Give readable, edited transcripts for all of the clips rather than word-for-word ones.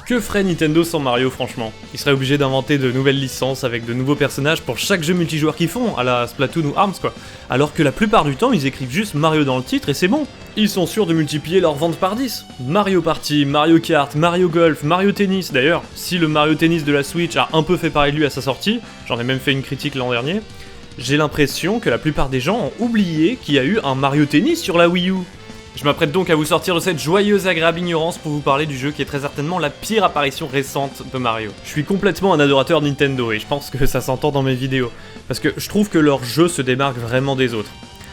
Que ferait Nintendo sans Mario franchement? Ils seraient obligés d'inventer de nouvelles licences avec de nouveaux personnages pour chaque jeu multijoueur qu'ils font, à la Splatoon ou ARMS quoi. Alors que la plupart du temps ils écrivent juste Mario dans le titre et c'est bon. Ils sont sûrs de multiplier leurs ventes par 10. Mario Party, Mario Kart, Mario Golf, Mario Tennis d'ailleurs, si le Mario Tennis de la Switch a un peu fait parler de lui à sa sortie, j'en ai même fait une critique l'an dernier, j'ai l'impression que la plupart des gens ont oublié qu'il y a eu un Mario Tennis sur la Wii U. Je m'apprête donc à vous sortir de cette joyeuse agréable ignorance pour vous parler du jeu qui est très certainement la pire apparition récente de Mario. Je suis complètement un adorateur de Nintendo et je pense que ça s'entend dans mes vidéos, parce que je trouve que leurs jeux se démarquent vraiment des autres.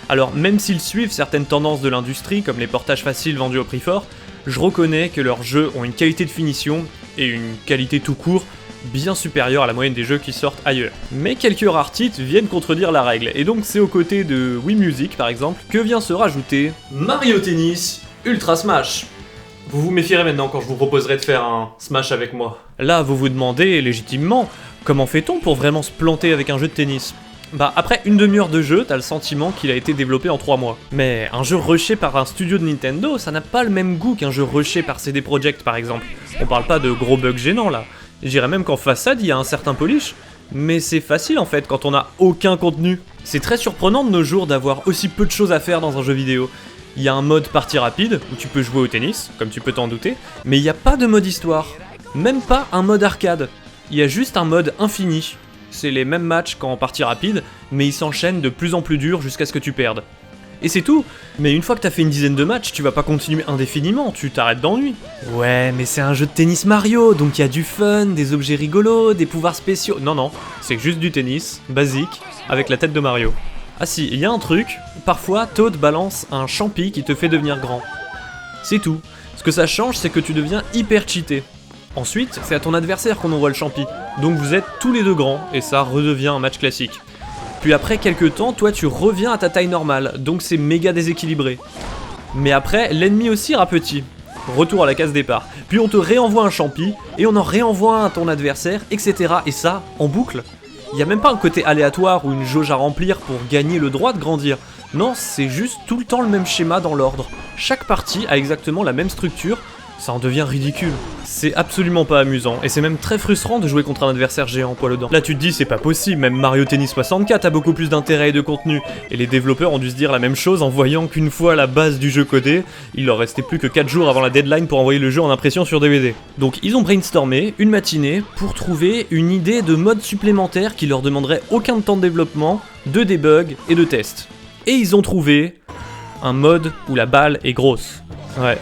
Alors même s'ils suivent certaines tendances de l'industrie, comme les portages faciles vendus au prix fort, je reconnais que leurs jeux ont une qualité de finition et une qualité tout court bien supérieure à la moyenne des jeux qui sortent ailleurs. Mais quelques rares titres viennent contredire la règle, et donc c'est aux côtés de Wii Music par exemple que vient se rajouter Mario Tennis Ultra Smash. Vous vous méfierez maintenant quand je vous proposerai de faire un Smash avec moi. Là vous vous demandez légitimement, comment fait-on pour vraiment se planter avec un jeu de tennis? Bah après une demi-heure de jeu, t'as le sentiment qu'il a été développé en 3 mois. Mais un jeu rushé par un studio de Nintendo, ça n'a pas le même goût qu'un jeu rushé par CD Projekt par exemple. On parle pas de gros bugs gênants là. Je dirais même qu'en façade, il y a un certain polish, mais c'est facile en fait quand on a aucun contenu. C'est très surprenant de nos jours d'avoir aussi peu de choses à faire dans un jeu vidéo. Il y a un mode partie rapide, où tu peux jouer au tennis, comme tu peux t'en douter, mais il n'y a pas de mode histoire. Même pas un mode arcade. Il y a juste un mode infini. C'est les mêmes matchs qu'en partie rapide, mais ils s'enchaînent de plus en plus dur jusqu'à ce que tu perdes. Et c'est tout. Mais une fois que t'as fait une dizaine de matchs, tu vas pas continuer indéfiniment, tu t'arrêtes d'ennui. Ouais, mais c'est un jeu de tennis Mario, donc il y a du fun, des objets rigolos, des pouvoirs spéciaux. Non, c'est juste du tennis, basique, avec la tête de Mario. Ah si, il y a un truc, parfois Toad balance un champi qui te fait devenir grand. C'est tout. Ce que ça change, c'est que tu deviens hyper cheaté. Ensuite, c'est à ton adversaire qu'on envoie le champi, donc vous êtes tous les deux grands, et ça redevient un match classique. Puis après quelques temps, toi tu reviens à ta taille normale, donc c'est méga déséquilibré. Mais après, l'ennemi aussi rapetit. Retour à la case départ. Puis on te réenvoie un champi, et on en réenvoie un à ton adversaire, etc. Et ça, en boucle. Il y a même pas un côté aléatoire ou une jauge à remplir pour gagner le droit de grandir. Non, c'est juste tout le temps le même schéma dans l'ordre. Chaque partie a exactement la même structure, ça en devient ridicule. C'est absolument pas amusant, et c'est même très frustrant de jouer contre un adversaire géant poil aux dents. Là tu te dis c'est pas possible, même Mario Tennis 64 a beaucoup plus d'intérêt et de contenu, et les développeurs ont dû se dire la même chose en voyant qu'une fois la base du jeu codée, il leur restait plus que 4 jours avant la deadline pour envoyer le jeu en impression sur DVD. Donc ils ont brainstormé une matinée pour trouver une idée de mode supplémentaire qui leur demanderait aucun temps de développement, de debug et de test. Et ils ont trouvé un mode où la balle est grosse. Ouais.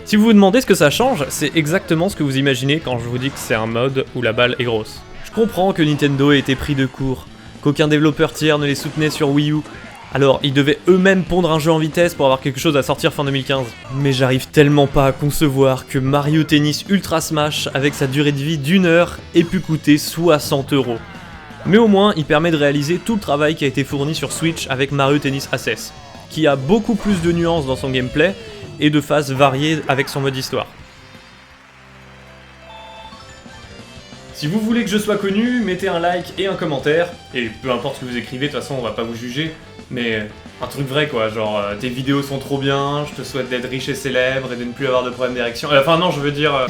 Si vous vous demandez ce que ça change, c'est exactement ce que vous imaginez quand je vous dis que c'est un mode où la balle est grosse. Je comprends que Nintendo ait été pris de court, qu'aucun développeur tiers ne les soutenait sur Wii U, alors ils devaient eux-mêmes pondre un jeu en vitesse pour avoir quelque chose à sortir fin 2015. Mais j'arrive tellement pas à concevoir que Mario Tennis Ultra Smash, avec sa durée de vie d'1 heure, ait pu coûter 60€. Mais au moins, il permet de réaliser tout le travail qui a été fourni sur Switch avec Mario Tennis Aces, qui a beaucoup plus de nuances dans son gameplay, et de phases variées avec son mode histoire. Si vous voulez que je sois connu, mettez un like et un commentaire, et peu importe ce que vous écrivez, de toute façon on va pas vous juger, mais un truc vrai quoi, genre tes vidéos sont trop bien, je te souhaite d'être riche et célèbre et de ne plus avoir de problème d'érection, enfin non je veux dire...